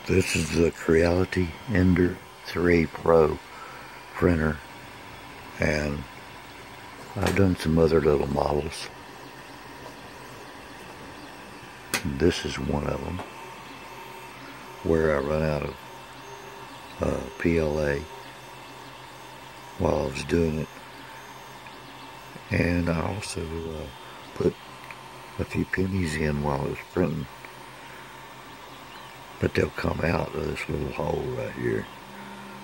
This is the Creality Ender 3 Pro printer, and I've done some other little models. This is one of them where I run out of PLA while I was doing it, and I also put a few pennies in while I was printing, but they'll come out of this little hole right here,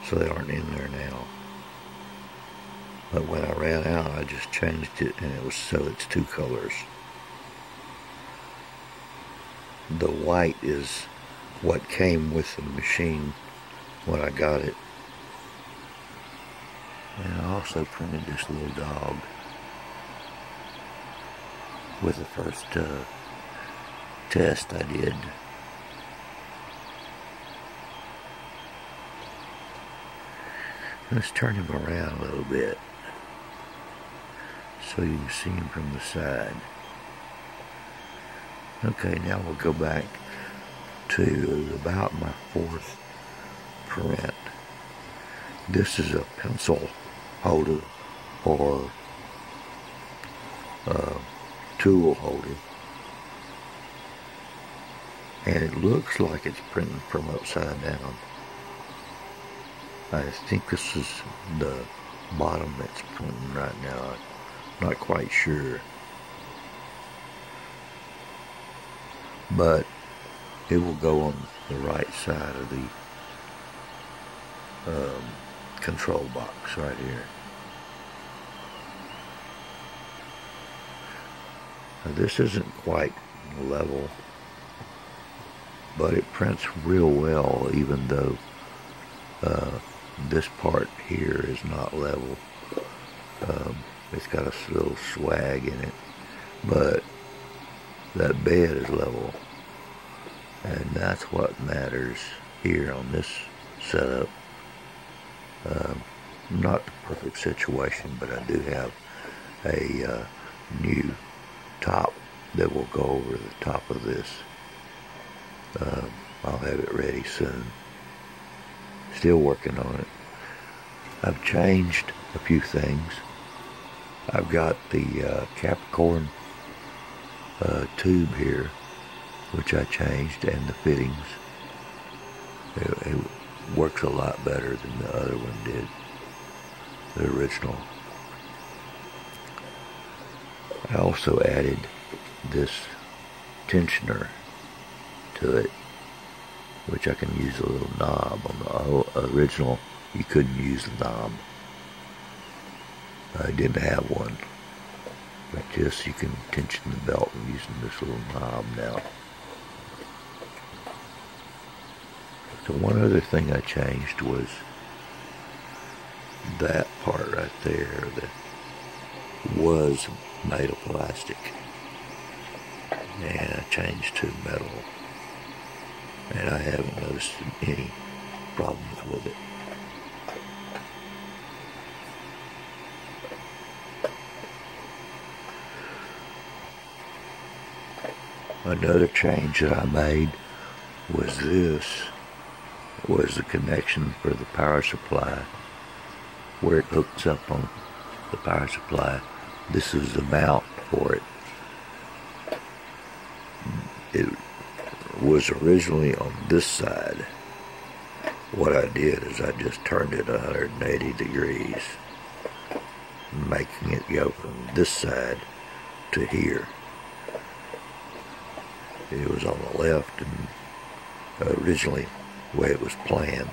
so they aren't in there now. But when I ran out, I just changed it, and it was so it's two colors. The white is what came with the machine when I got it. And I also printed this little dog with the first test I did. Let's turn him around a little bit so you can see him from the side. Okay, now we'll go back to about my fourth print. This is a pencil holder or tool holder, and it looks like it's printing from upside down. I think this is the bottom that's printing right now. I'm not quite sure, but it will go on the right side of the control box right here. Now, this isn't quite level, but it prints real well, even though this part here is not level. It's got a little swag in it, but that bed is level, and that's what matters here on this setup. Not the perfect situation, but I do have a new top that will go over the top of this. I'll have it ready soon. Still working on it. I've changed a few things. I've got the Capricorn tube here, which I changed, and the fittings. It works a lot better than the other one did, the original. I also added this tensioner to it, which I can use a little knob. On the original, you couldn't use the knob. I didn't have one. But just you can tension the belt using this little knob now. So one other thing I changed was that part right there that was made of plastic, and I changed to metal, and I haven't noticed any problems with it. Another change that I made was this, was the connection for the power supply, where it hooks up on the power supply. This is the mount for it. It was originally on this side. What I did is I just turned it 180 degrees, making it go from this side to here. It was on the left, and originally the way it was planned,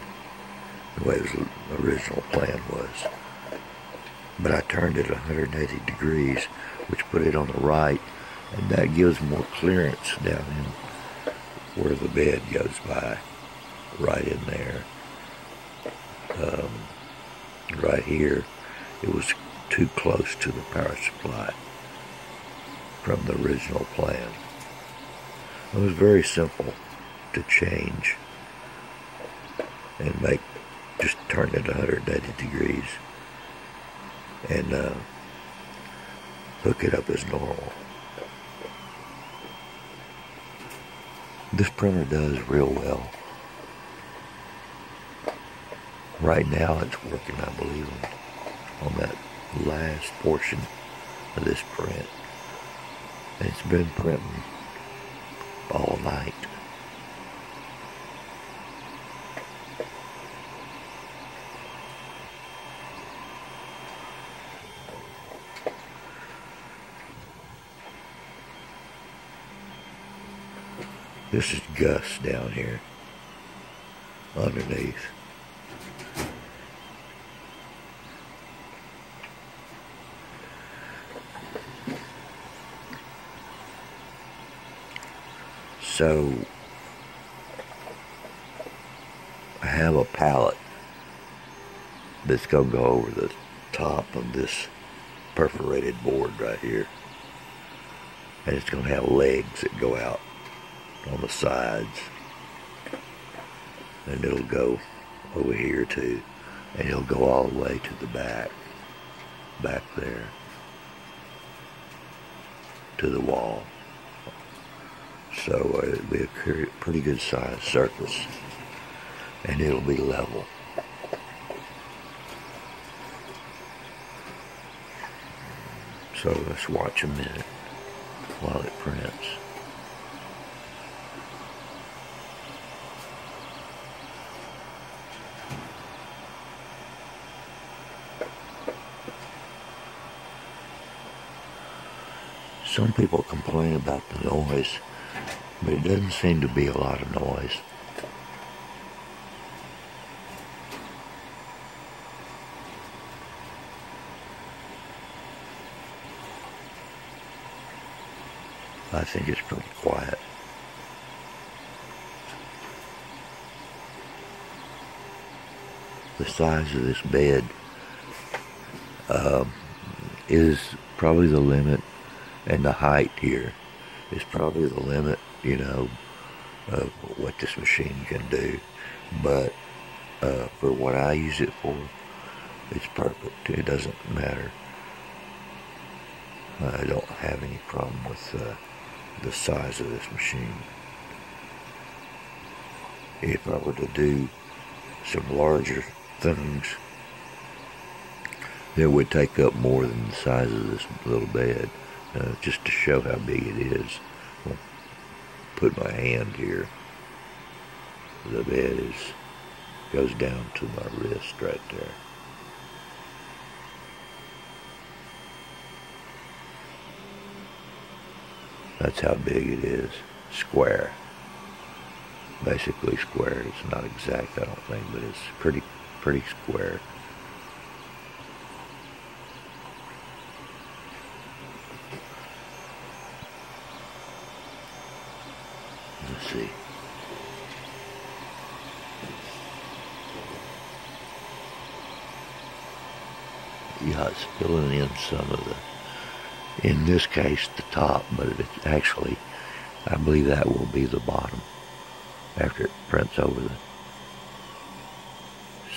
the way the original plan was. But I turned it 180 degrees, which put it on the right, and that gives more clearance down in where the bed goes by, right in there. Right here, it was too close to the power supply from the original plan. It was very simple to change and just turn it 180 degrees and hook it up as normal. This printer does real well. Right now it's working, I believe, on that last portion of this print. And it's been printing all night. This is Gus down here underneath. So I have a pallet that's going to go over the top of this perforated board right here. And it's going to have legs that go out on the sides. And it'll go over here too. And it'll go all the way to the back there, to the wall. So it'll be a pretty good sized surface. And it'll be level. So let's watch a minute while it prints. Some people complain about the noise, but it doesn't seem to be a lot of noise. I think it's pretty quiet. The size of this bed is probably the limit, and the height here is probably the limit, you know, of what this machine can do. But for what I use it for, it's perfect. It doesn't matter. I don't have any problem with the size of this machine. If I were to do some larger things, it would take up more than the size of this little bed. Just to show how big it is, I'll put my hand here. The bed goes down to my wrist right there. That's how big it is. Square. Basically square. It's not exact, I don't think, but it's pretty square. Let's see. Yeah, it's filling in some of the, in this case, the top, but it's actually, I believe that will be the bottom after it prints over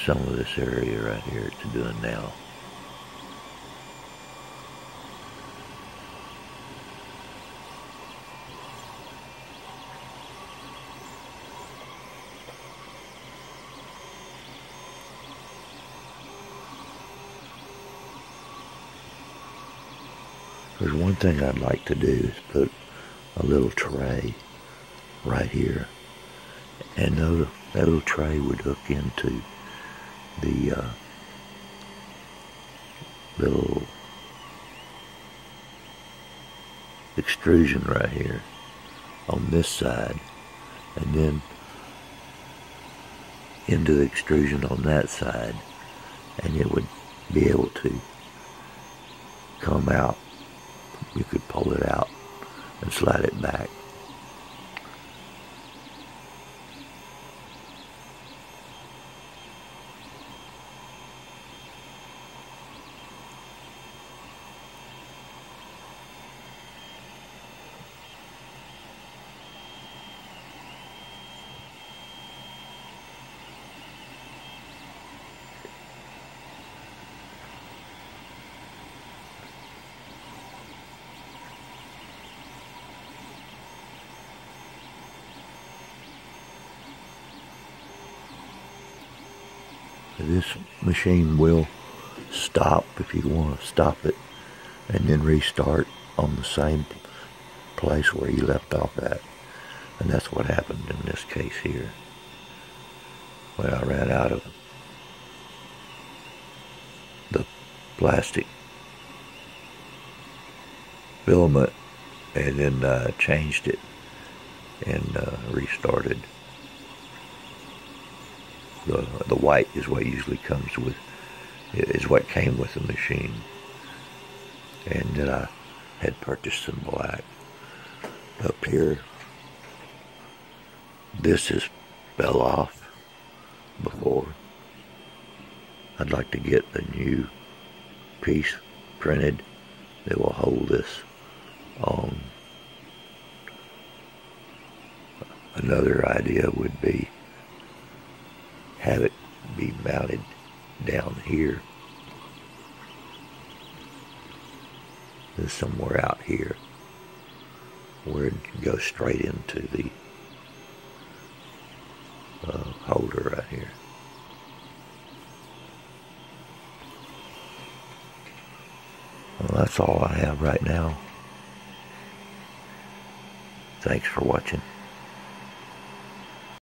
some of this area right here it's doing now. There's one thing I'd like to do is put a little tray right here, and that little tray would hook into the little extrusion right here on this side, and then into the extrusion on that side, and it would be able to come out. You could pull it out and slide it back. This machine will stop if you want to stop it and then restart on the same place where you left off at. And that's what happened in this case here. When I ran out of the plastic filament and then changed it and restarted. The white is what usually comes with, is what came with the machine. And then I had purchased some black. Up here, this is fell off before. I'd like to get a new piece printed that will hold this on. Another idea would be have it be mounted down here. There's somewhere out here where it can go straight into the holder right here. Well, that's all I have right now. Thanks for watching.